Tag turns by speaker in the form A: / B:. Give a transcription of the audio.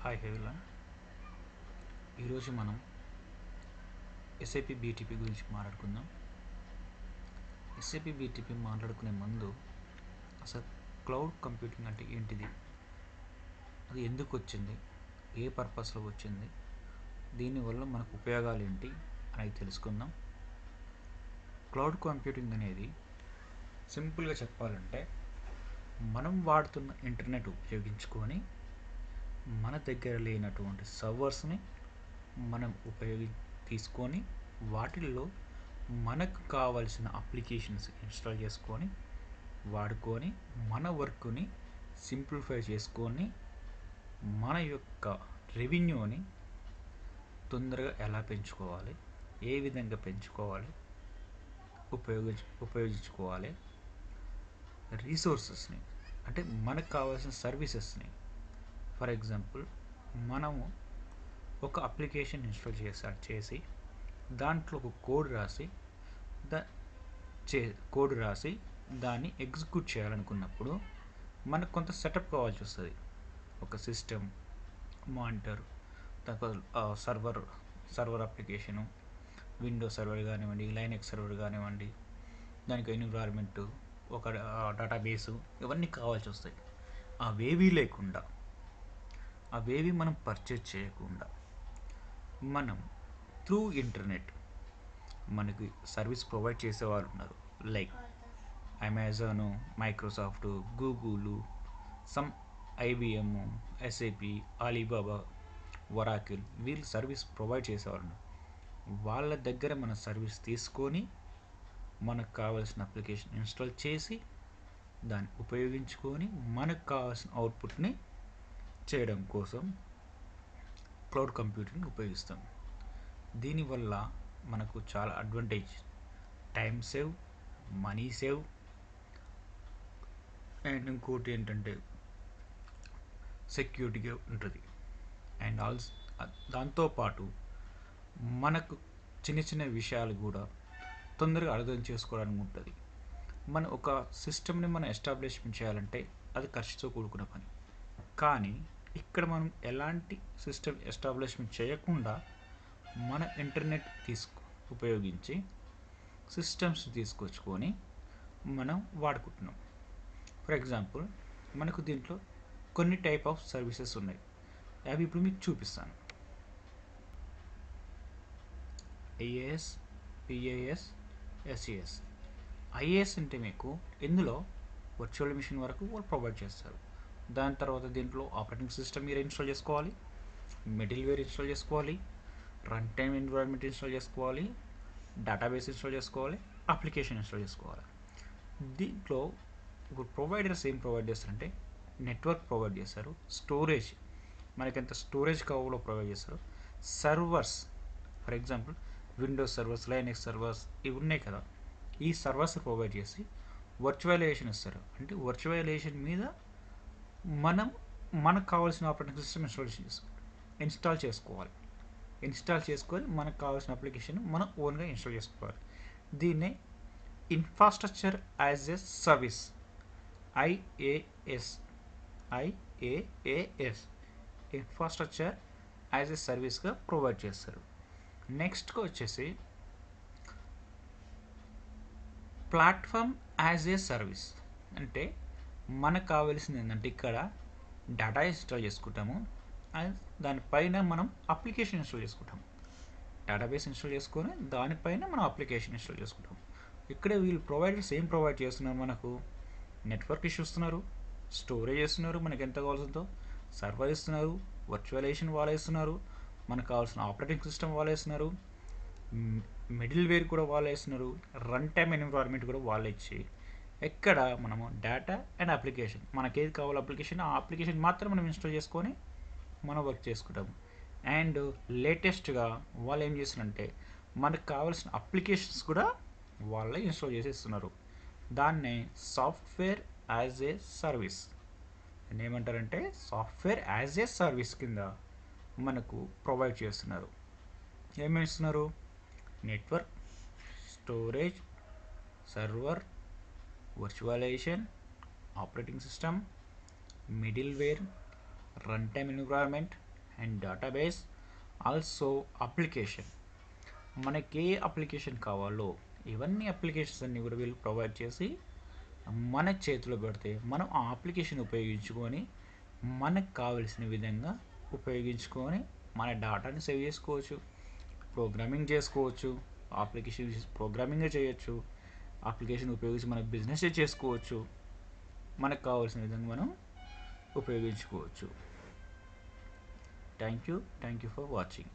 A: Hi హెవిలాన్. ఈరోజు మనం SAP BTP గురించి మాట్లాడుకుందాం. ఎస్ఏపి బీటీపీ మాట్లాడుకునే ముందు అసలు క్లౌడ్ కంప్యూటింగ్ అంటే ఏంటిది, అది ఎందుకు వచ్చింది, ఏ పర్పస్లో వచ్చింది, దీనివల్ల మనకు ఉపయోగాలు ఏంటి అనేది తెలుసుకుందాం. క్లౌడ్ కంప్యూటింగ్ అనేది సింపుల్గా చెప్పాలంటే మనం వాడుతున్న ఇంటర్నెట్ ఉపయోగించుకొని మన దగ్గర లేనటువంటి సర్వర్స్ని మనం తీసుకొని వాటిల్లో మనకు కావాల్సిన అప్లికేషన్స్ ఇన్స్టాల్ చేసుకొని వాడుకొని మన వర్క్ని సింప్లిఫై చేసుకొని మన యొక్క రెవెన్యూని తొందరగా ఎలా పెంచుకోవాలి, ఏ విధంగా పెంచుకోవాలి, ఉపయోగించుకోవాలి, రీసోర్సెస్ని అంటే మనకు కావాల్సిన సర్వీసెస్ని. ఫర్ ఎగ్జాంపుల్, మనము ఒక అప్లికేషన్ ఇన్స్టాల్ చేసి దాంట్లో ఒక కోడ్ రాసి దాన్ని ఎగ్జిక్యూట్ చేయాలనుకున్నప్పుడు మనకు కొంత సెటప్ కావాల్సి వస్తుంది. ఒక system, monitor, server application, Windows server కానివ్వండి, లైనక్స్ సర్వర్ కానివ్వండి, దానికి ఎన్విరాన్మెంటు, ఒక డేటాబేసు, ఇవన్నీ కావాల్సి వస్తాయి. అవేవి మనం పర్చేజ్ చేయకుండా మనం త్రూ ఇంటర్నెట్ మనకి సర్వీస్ ప్రొవైడ్ చేసేవాళ్ళు ఉన్నారు. Like Amazon, Microsoft, Google, IBM, SAP, Alibaba, Oracle, వీళ్ళు సర్వీస్ ప్రొవైడ్ చేసేవాళ్ళు ఉన్నారు. వాళ్ళ దగ్గర మన సర్వీస్ తీసుకొని మనకు కావాల్సిన అప్లికేషన్ ఇన్స్టాల్ చేసి దాన్ని ఉపయోగించుకొని మనకు కావాల్సిన అవుట్పుట్ని చేయడం కోసం క్లౌడ్ కంప్యూటింగ్ ఉపయోగిస్తాం. దీనివల్ల మనకు చాలా advantage, time save, money save, and ఇంకోటి ఏంటంటే సెక్యూరిటీగా ఉంటుంది. అండ్ దాంతోపాటు మనకు చిన్న చిన్న విషయాలు కూడా తొందరగా అర్థం చేసుకోవడానికి ఉంటుంది. మన ఒక సిస్టమ్ని మనం ఎస్టాబ్లిష్మెంట్ చేయాలంటే అది ఖర్చుతో కూడుకున్న పని. కానీ ఇక్కడ మనం ఎలాంటి సిస్టమ్ ఎస్టాబ్లిష్మెంట్ చేయకుండా మన ఇంటర్నెట్ ఉపయోగించి సిస్టమ్స్ తీసుకొచ్చుకొని మనం వాడుకుంటున్నాం. ఫర్ ఎగ్జాంపుల్, మనకు దీంట్లో కొన్ని టైప్ ఆఫ్ సర్వీసెస్ ఉన్నాయి. అవి ఇప్పుడు మీకు చూపిస్తాను. IAS, PAS, SES. ఐఏఎస్ అంటే మీకు ఇందులో వర్చువల్ మిషన్ వరకు వాళ్ళు ప్రొవైడ్ చేస్తారు. దాని తర్వాత దీంట్లో ఆపరేటింగ్ సిస్టమ్ మీరు ఇన్స్టాల్ చేసుకోవాలి, మిడిల్వేర్ ఇన్స్టాల్ చేసుకోవాలి, రన్ టైమ్ ఎన్విరాన్మెంట్ ఇన్స్టాల్ చేసుకోవాలి, డేటాబేస్ ఇన్స్టాల్ చేసుకోవాలి, అప్లికేషన్ ఇన్స్టాల్ చేసుకోవాలి. దీంట్లో ఇప్పుడు ప్రొవైడర్స్ ఏం ప్రొవైడ్ చేస్తారంటే నెట్వర్క్ ప్రొవైడ్ చేస్తారు, స్టోరేజ్ మనకి ఎంత స్టోరేజ్ కావాలో ప్రొవైడ్ చేస్తారు, servers, for example Windows servers, Linux servers, ఇవి ఉన్నాయి కదా, ఈ సర్వర్స్ ప్రొవైడ్ చేసి వర్చువలైజేషన్ ఇస్తారు. అంటే వర్చువలైజేషన్ మీద మనకు కావాల్సిన ఆపరేటింగ్ సిస్టమ్ ఇన్స్టాల్ చేసుకొని మనకు కావాల్సిన అప్లికేషన్ మనం ఓన్గా ఇన్స్టాల్ చేసుకోవాలి. దీన్నే infrastructure as a service, IAS infrastructure as a సర్వీస్గా ప్రొవైడ్ చేస్తారు. నెక్స్ట్గా వచ్చేసి ప్లాట్ఫామ్ యాజ్ ఏ సర్వీస్. అంటే మనకు కావాల్సింది ఏంటంటే ఇక్కడ డేటా ఇన్స్టాల్ చేసుకుంటాము, దానిపైన మనం అప్లికేషన్ ఇన్స్టాల్ చేసుకుంటాము. డేటాబేస్ ఇన్స్టాల్ చేసుకొని దానిపైన మనం అప్లికేషన్ ఇన్స్టాల్ చేసుకుంటాం. ఇక్కడ వీళ్ళు ప్రొవైడర్స్ ఏం ప్రొవైడ్ చేస్తున్నారు, మనకు నెట్వర్క్ ఇస్తున్నారు, స్టోరేజ్ ఇస్తున్నారు, మనకు ఎంత కావాల్సిందో సర్వర్ ఇస్తున్నారు, వర్చువలైజేషన్ వాళ్ళే ఇస్తున్నారు, మనకు కావాల్సిన ఆపరేటింగ్ సిస్టమ్ వాళ్ళే ఇస్తున్నారు, మిడిల్ వేర్ కూడా వాళ్ళే ఇస్తున్నారు, రన్ టైమ్ ఎన్విరాన్మెంట్ కూడా వాళ్ళే ఇచ్చి ఎక్కడ మనము డేటా అండ్ అప్లికేషన్ మనకేది కావాలో అప్లికేషన్, ఆ అప్లికేషన్ మాత్రం మనం ఇన్స్టాల్ చేసుకొని మనం వర్క్ చేసుకుంటాము. అండ్ లేటెస్ట్గా వాళ్ళు ఏం చేస్తున్నారంటే మనకు కావాల్సిన అప్లికేషన్స్ కూడా వాళ్ళే ఇన్స్టాల్ చేసి ఇస్తున్నారు. దాన్నే సాఫ్ట్వేర్ యాజ్ ఏ సర్వీస్ ఏమంటారంటే సాఫ్ట్వేర్ యాజ్ ఏ సర్వీస్ కింద మనకు ప్రొవైడ్ చేస్తున్నారు. ఏమేమి ఇస్తున్నారు? Network, storage, server, virtualisation, operating system, middleware, run time environment, and database also application. మనకి ఏ అప్లికేషన్ కావాలో ఇవన్నీ అప్లికేషన్స్ అన్నీ కూడా వీళ్ళు ప్రొవైడ్ చేసి మన చేతిలో పెడితే మనం ఆ అప్లికేషన్ ఉపయోగించుకొని మనకు కావలసిన విధంగా ఉపయోగించుకొని మన డేటాని సేవ్ చేసుకోవచ్చు, ప్రోగ్రామింగ్ చేసుకోవచ్చు, అప్లికేషన్ ప్రోగ్రామింగ్ చేయొచ్చు, అప్లికేషన్ ఉపయోగించి మన బిజినెస్ చేసుకోవచ్చు, మనకు కావాల్సిన విధంగా మనం ఉపయోగించుకోవచ్చు. Thank you for watching.